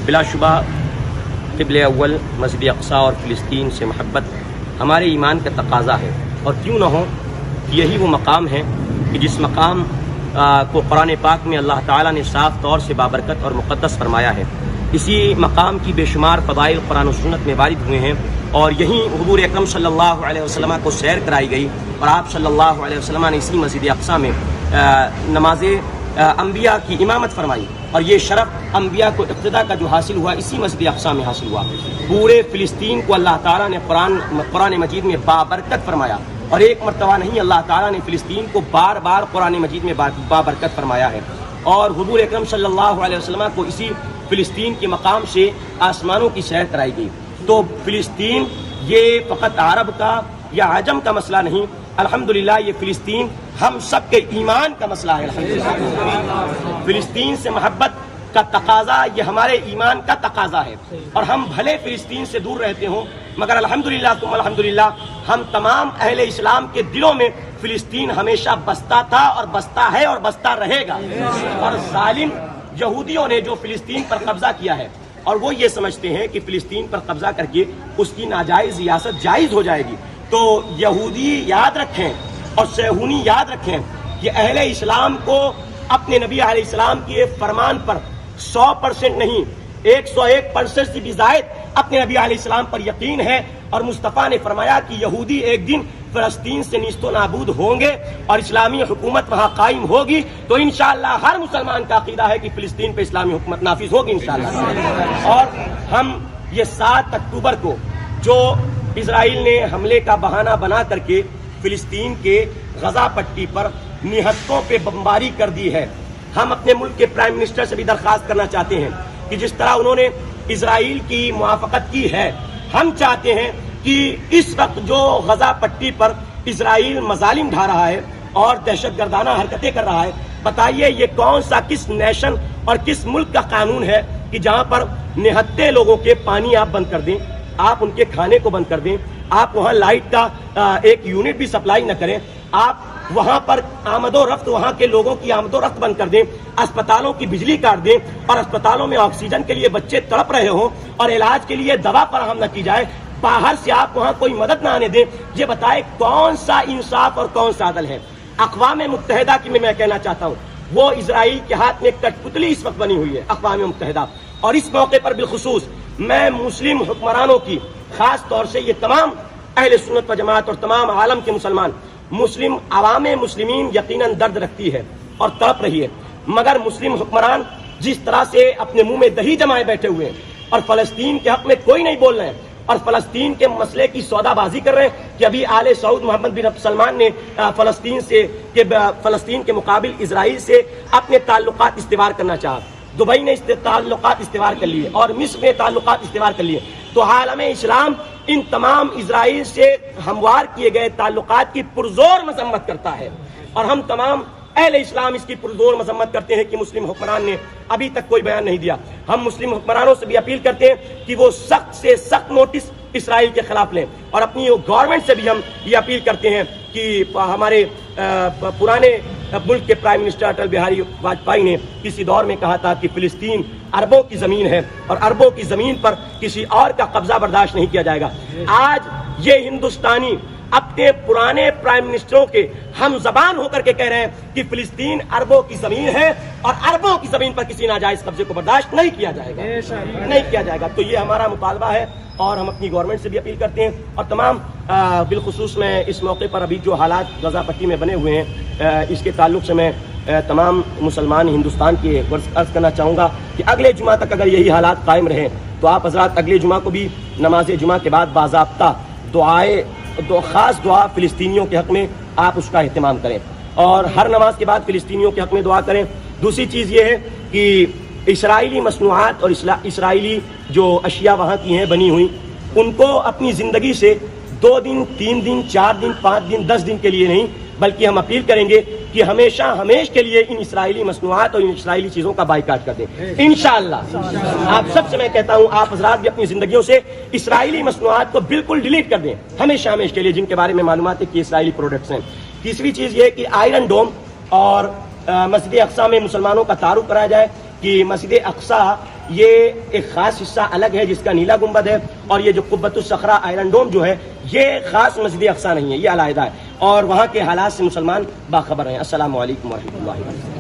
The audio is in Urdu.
بلا شبہ قبلہ اول مسجد اقصی اور فلسطین سے محبت ہمارے ایمان کا تقاضا ہے، اور کیوں نہ ہو، یہی وہ مقام ہے کہ جس مقام کو قرآن پاک میں اللہ تعالیٰ نے صاف طور سے بابرکت اور مقدس فرمایا ہے۔ اسی مقام کی بے شمار فضائل قرآن و سنت میں وارد ہوئے ہیں، اور یہیں حضور اکرم صلی اللہ علیہ وسلم کو سیر کرائی گئی، اور آپ صلی اللہ علیہ وسلم نے اسی مسجد اقصی میں نماز انبیاء کی امامت فرمائی، اور یہ شرف انبیاء کو اقتداء کا جو حاصل ہوا اسی مسجد اقصی میں حاصل ہوا۔ پورے فلسطین کو اللہ تعالیٰ نے قرآن مجید میں بابرکت فرمایا، اور ایک مرتبہ نہیں، اللہ تعالیٰ نے فلسطین کو بار بار قرآن مجید میں بابرکت فرمایا ہے، اور حضور اکرم صلی اللہ علیہ وسلم کو اسی فلسطین کے مقام سے آسمانوں کی سیر کرائی گئی۔ تو فلسطین یہ فقط عرب کا یا عجم کا مسئلہ نہیں، الحمدللہ یہ فلسطین ہم سب کے ایمان کا مسئلہ ہے۔ الحمدللہ فلسطین سے محبت کا تقاضا یہ ہمارے ایمان کا تقاضا ہے، اور ہم بھلے فلسطین سے دور رہتے ہوں، مگر الحمدللہ ثم الحمدللہ ہم تمام اہل اسلام کے دلوں میں فلسطین ہمیشہ بستا تھا اور بستا ہے اور بستا رہے گا۔ اور ظالم یہودیوں نے جو فلسطین پر قبضہ کیا ہے، اور وہ یہ سمجھتے ہیں کہ فلسطین پر قبضہ کر کے اس کی ناجائز ریاست جائز ہو جائے گی، تو یہودی یاد رکھیں اور صہیونی یاد رکھیں کہ اہل اسلام کو اپنے نبی علیہ السلام کے فرمان پر 100% نہیں 101% سے بھی زائد اپنے نبی علیہ السلام پر یقین ہے، اور مصطفیٰ نے فرمایا کہ یہودی ایک دن فلسطین سے نیست و نابود ہوں گے اور اسلامی حکومت وہاں قائم ہوگی، تو انشاءاللہ ہر مسلمان کا عقیدہ ہے کہ فلسطین پہ اسلامی حکومت نافذ ہوگی انشاءاللہ۔ اور ہم یہ 7 اکتوبر کو جو اسرائیل نے حملے کا بہانہ بنا کر کے فلسطین کے غزہ پٹی پر نہتوں پہ بمباری کر دی ہے، ہم اپنے ملک کے پرائم منسٹر سے بھی درخواست کرنا چاہتے ہیں کہ جس طرح انہوں نے اسرائیل کی موافقت کی ہے، ہم چاہتے ہیں کہ اس وقت جو غزہ پٹی پر اسرائیل مظالم ڈھا رہا ہے اور دہشت گردانہ حرکتیں کر رہا ہے، بتائیے یہ کون سا کس نیشن اور کس ملک کا قانون ہے کہ جہاں پر نہتے لوگوں کے پانی آپ بند کر دیں، آپ ان کے کھانے کو بند کر دیں، آپ وہاں لائٹ کا ایک یونٹ بھی سپلائی نہ کریں، آپ وہاں پر آمد و رفت، وہاں کے لوگوں کی آمد و رفت بند کر دیں، اسپتالوں کی بجلی کاٹ دیں، اور اسپتالوں میں آکسیجن کے لیے بچے تڑپ رہے ہوں اور علاج کے لیے دوا فراہم نہ کی جائے، باہر سے آپ وہاں کوئی مدد نہ آنے دیں، یہ بتائے کون سا انصاف اور کون سا عدل ہے؟ اقوام متحدہ کی میں کہنا چاہتا ہوں، وہ اسرائیل کے ہاتھ میں کٹ پتلی اس وقت بنی ہوئی ہے اقوام متحدہ، اور اس موقع پر بالخصوص میں مسلم حکمرانوں کی، خاص طور سے یہ تمام اہل سنت و جماعت اور تمام عالم کے مسلمان، مسلم عوام مسلمین یقیناً درد رکھتی ہے اور تڑپ رہی ہے، مگر مسلم حکمران جس طرح سے اپنے منہ میں دہی جمائے بیٹھے ہوئے ہیں اور فلسطین کے حق میں کوئی نہیں بول رہے ہیں، اور فلسطین کے مسئلے کی سودا بازی کر رہے ہیں کہ ابھی آل سعود محمد بن سلمان نے فلسطین کے مقابل اسرائیل سے اپنے تعلقات استوار کرنا چاہا، دبئی نے تعلقات استوار کر لیے اور مصر نے تعلقات استوار کر لیے، تو عالم اسلام ان تمام اسرائیل سے ہموار کیے گئے تعلقات کی پرزور مذمت کرتا ہے، اور ہم تمام اہل اسلام اس کی پرزور مذمت کرتے ہیں کہ مسلم حکمران نے ابھی تک کوئی بیان نہیں دیا۔ ہم مسلم حکمرانوں سے بھی اپیل کرتے ہیں کہ وہ سخت سے سخت نوٹس اسرائیل کے خلاف لیں، اور اپنی گورنمنٹ سے بھی ہم یہ اپیل کرتے ہیں کہ ہمارے پرانے ملک کے پرائم منسٹر اٹل بہاری واجپئی نے کسی دور میں کہا تھا کہ فلسطین عربوں کی زمین ہے اور عربوں کی زمین پر کسی اور کا قبضہ برداشت نہیں کیا جائے گا۔ آج یہ ہندوستانی اپنے پرانے پرائم منسٹروں کے ہم زبان ہو کر کے کہہ رہے ہیں کہ فلسطین عربوں کی زمین ہے اور عربوں کی زمین پر کسی ناجائز قبضے کو برداشت نہیں کیا جائے گا، تو یہ ہمارا مطالبہ ہے، اور ہم اپنی گورنمنٹ سے بھی اپیل کرتے ہیں، اور تمام بالخصوص میں اس موقع پر ابھی جو حالات غزہ پٹی میں بنے ہوئے ہیں اس کے تعلق سے میں تمام مسلمان ہندوستان کے عرض کرنا چاہوں گا کہ اگلے جمعہ تک اگر یہی حالات قائم رہیں تو آپ حضرات اگلے جمعہ کو بھی نماز جمعہ کے بعد باضابطہ خاص دعا فلسطینیوں کے حق میں آپ اس کا اہتمام کریں، اور ہر نماز کے بعد فلسطینیوں کے حق میں دعا کریں۔ دوسری چیز یہ ہے کہ اسرائیلی مصنوعات اور اسرائیلی جو اشیاء وہاں کی ہیں بنی ہوئی، ان کو اپنی زندگی سے 2 دن 3 دن 4 دن 5 دن 10 دن کے لیے نہیں، بلکہ ہم اپیل کریں گے کہ ہمیشہ کے لیے ان اسرائیلی مصنوعات اور ان اسرائیلی چیزوں کا بائیکاٹ کر دیں انشاءاللہ۔ آپ سب سے میں کہتا ہوں آپ حضرات بھی اپنی زندگیوں سے اسرائیلی مصنوعات کو بالکل ڈیلیٹ کر دیں ہمیشہ کے لیے، جن کے بارے میں معلومات ہے کہ اسرائیلی پروڈکٹس ہیں۔ تیسری چیز یہ کہ آئرن ڈوم اور مسجد اقصی میں مسلمانوں کا تعارف کرایا جائے کہ مسجد اقصی یہ ایک خاص حصہ الگ ہے جس کا نیلا گنبد ہے، اور یہ جو قبۃ الصخرہ آئرن ڈوم جو ہے یہ خاص مسجد اقصیٰ نہیں ہے، یہ علیحدہ ہے، اور وہاں کے حالات سے مسلمان باخبر ہیں۔ السلام علیکم ورحمۃ اللہ وبرکاتہ۔